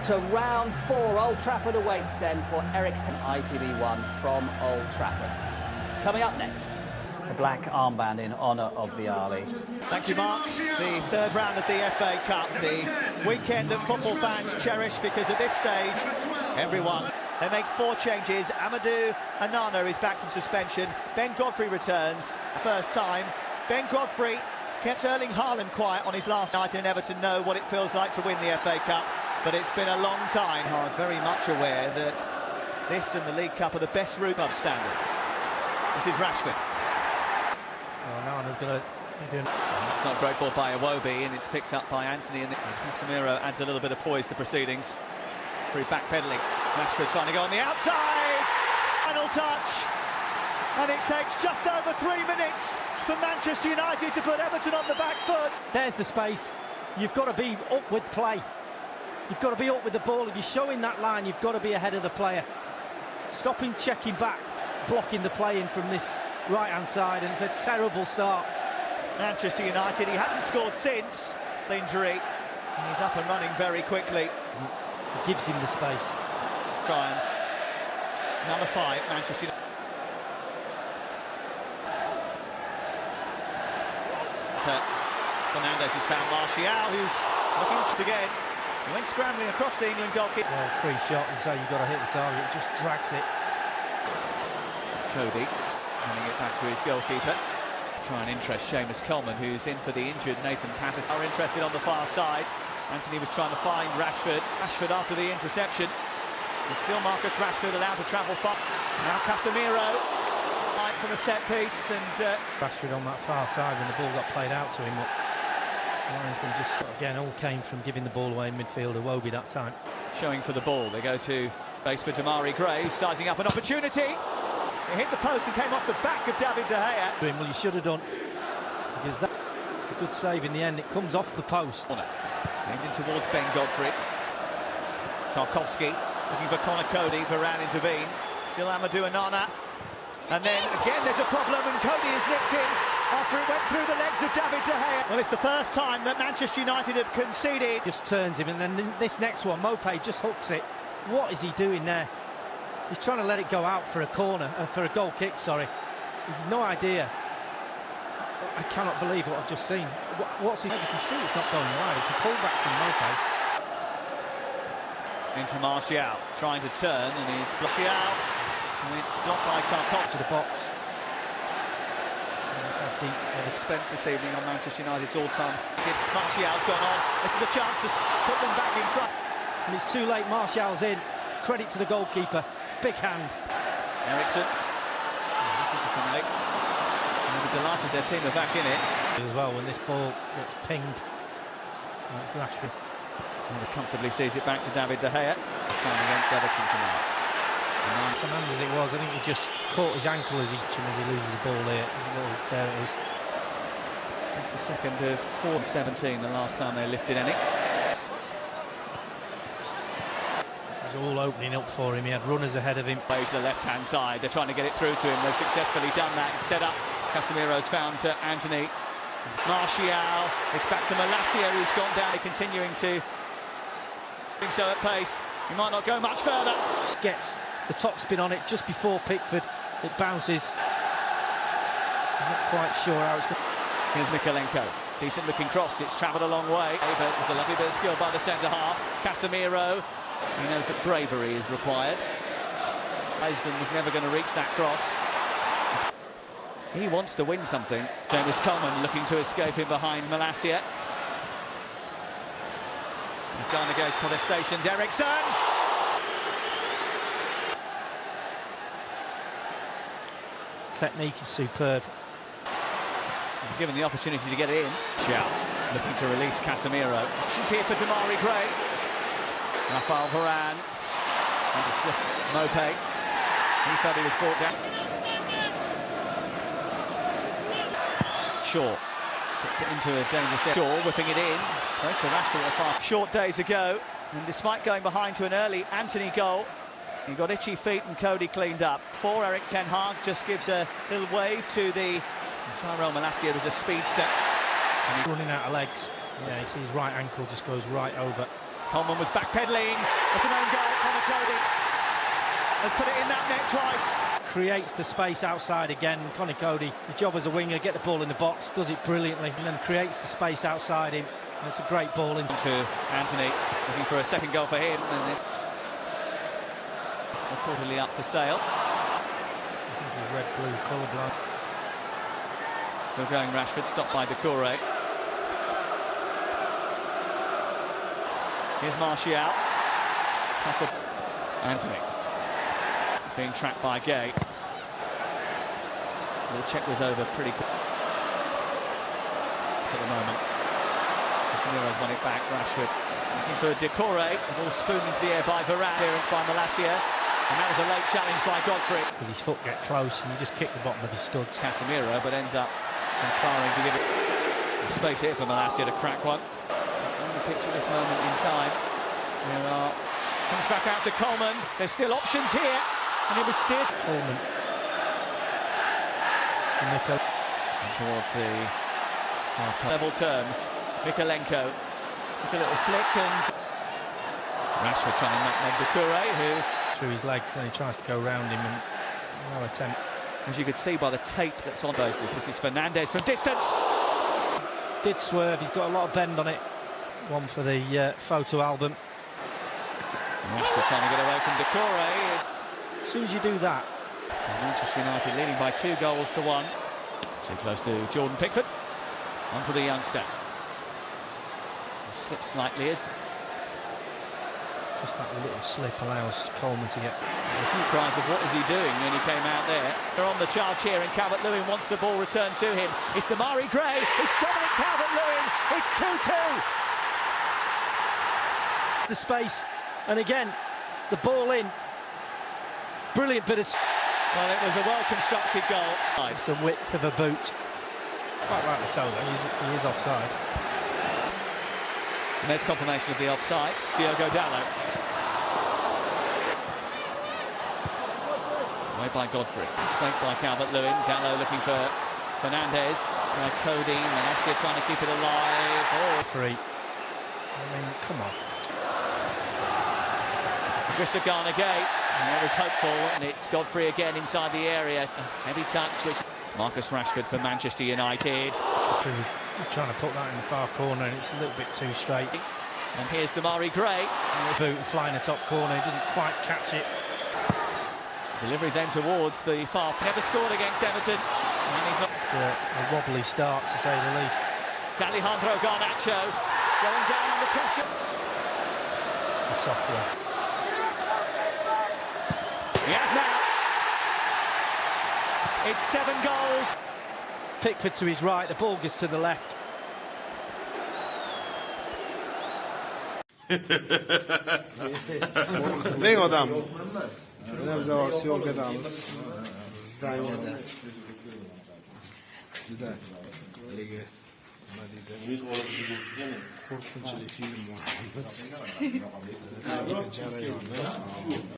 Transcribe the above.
to round 4. Old Trafford awaits then for Everton ITV1 from Old Trafford. Coming up next, the black armband in honour of Vialli. Thank you, Mark. The third round of the FA Cup, the weekend that football fans cherish because at this stage, everyone. They make 4 changes. Amadou Onana is back from suspension. Ben Godfrey returns. First time. Ben Godfrey kept Erling Haaland quiet on his last night, and Everton know what it feels like to win the FA Cup. But it's been a long time. I'm very much aware that this and the League Cup are the best route of standards. This is Rashford. Oh, Nana's going to be doing... It's not a great ball by Iwobi, and it's picked up by Anthony, and Casemiro adds a little bit of poise to proceedings. Through backpedaling. Rashford trying to go on the outside. Final touch. And it takes just over 3 minutes for Manchester United to put Everton on the back foot. There's the space. You've got to be up with play. You've got to be up with the ball. If you're showing that line, you've got to be ahead of the player. Stopping, checking back, blocking the play in from this right-hand side, and it's a terrible start. Manchester United, he hasn't scored since the injury. He's up and running very quickly. It gives him the space. Try and nullify Manchester United. Fernandes has found Martial, who's looking again. He went scrambling across the England goalkeeper. Well, free shot, and so you've got to hit the target. It just drags it. Cody handing it back to his goalkeeper. Try and interest Seamus Coleman, who's in for the injured Nathan Patterson. Are interested on the far side. Anthony was trying to find Rashford. Rashford after the interception. It's still Marcus Rashford allowed to travel far. Now Casemiro. Right from a set piece, and Rashford on that far side when the ball got played out to him. But linesman just again all came from giving the ball away in midfield. Iwobi that time. Showing for the ball. They go to base for Damari Gray, sizing up an opportunity. It hit the post and came off the back of David De Gea. Well, you should have done, because that's a good save in the end. It comes off the post. Aimed in towards Ben Godfrey. Tarkowski looking for Connor Cody. Varane intervened. Still Amadou Onana. And then again there's a problem, and Cody is nipped in after it went through the legs of David De Gea. Well, it's the first time that Manchester United have conceded. Just turns him, and then this next one, Mopé just hooks it. What is he doing there? He's trying to let it go out for a corner, for a goal kick, sorry. No idea. I cannot believe what I've just seen. What's he... You can see it's not going wide. It's a pullback from Mopé. Into Martial, trying to turn, and he's Martial. And it's blocked by Tarkowski. To the box. Deep expense this evening on Manchester United's all-time. Martial's gone on. This is a chance to put them back in front. And it's too late. Martial's in. Credit to the goalkeeper. Big hand. Ericsson. They're delighted their team are back in it. As well, when this ball gets pinged. Rashford. And comfortably sees it back to David De Gea. Sign against Everton tonight. Fernandes as it was, I think he just caught his ankle as he loses the ball there. There it is. It's the second of 4-17, the last time they lifted any. It was all opening up for him. He had runners ahead of him. Plays the left-hand side. They're trying to get it through to him. They've successfully done that. It's set up. Casemiro's found Anthony. Martial. It's back to Malacia, who's gone down. They're continuing to do so at pace. He might not go much further. Gets the top spin on it just before Pickford. It bounces. I'm not quite sure how it's going. Here's Mikalenko. Decent looking cross. It's travelled a long way. But there's a lovely bit of skill by the centre-half. Casemiro. He knows that bravery is required. Aston was never going to reach that cross. He wants to win something. Seamus Coleman looking to escape in behind Malacia. Ghana goes protestations. Ericsson. Technique is superb. Given the opportunity to get it in. Xiao looking to release Casemiro. Options here for Damari Gray. Rafael Varane. And to slip Mopé. He thought he was brought down. Shaw puts it into a dangerous area. Shaw whipping it in. Space for Rashford at far. Short days ago, and despite going behind to an early Anthony goal, he got itchy feet and Cody cleaned up. For Erik ten Hag just gives a little wave to the Tyrell Malacia. There's a speed step. And he's running out of legs. Yeah, you see his right ankle just goes right over. Coleman was backpedaling. It's an own goal. Connor Cody has put it in that net twice. Creates the space outside again. Conor Cody, the job as a winger, get the ball in the box, does it brilliantly, and then creates the space outside him. And it's a great ball in. To Anthony, looking for a second goal for him. And reportedly up for sale. I think he's red-blue colourblind. Still going Rashford, stopped by Decore. Here's Martial. Tackle. Anthony. He's being tracked by Gay. The check was over pretty quick for the moment. Casemiro's won it back. Rashford looking for Decore. The ball spooned into the air by Varane. Clearance by Malacia. And that was a late challenge by Godfrey. Because his foot get close and you just kick the bottom of his studs. Casemiro, but ends up inspiring to give it space here for Malacia to crack one. On the pitch at this moment in time. There are. Comes back out to Coleman. There's still options here. And it was steered. Coleman. And towards the level terms. Mikalenko took a little flick and Rashford trying to nutmeg Decore, who through his legs, then he tries to go round him and no attempt. As you could see by the tape that's on basis, this is Fernandes from distance. Did swerve, he's got a lot of bend on it. One for the photo album. Rashford trying to get away from Decore. As soon as you do that. Manchester United leading by 2-1. Too close to Jordan Pickford. Onto the youngster. He slips slightly. Just that little slip allows Coleman to get a few cries of what is he doing when he came out there. They're on the charge here and Calvert-Lewin wants the ball returned to him. It's Damari Gray, it's Dominic Calvert-Lewin, it's 2-2. The space, and again, the ball in. Brilliant bit of... Well, it was a well-constructed goal. It's the width of a boot. Quite rightly so, though, he is offside. And there's confirmation of the offside. Diogo Dalot. Away by Godfrey. Mistake by Calvert-Lewin. Dalot looking for Fernandes. Cody. Malacia trying to keep it alive. Oh. Free. I mean, come on. Idrissa Gana Gay. That was hopeful. And it's Godfrey again inside the area. A heavy touch, which it's Marcus Rashford for Manchester United. Trying to put that in the far corner and it's a little bit too straight. And here's Damari Gray. Boot and flying the top corner, he doesn't quite catch it. Delivery's aimed towards the far. Never scored against Everton. And he's not... A wobbly start, to say the least. Alejandro Garnacho going down under pressure. It's a soft one. He has now. It's 7 goals. Pickford to his right, the ball gets to the left. Vengo tam. Obserwacją gadam. Zdanie da. Güzel. Lige. Korkunç bir film var.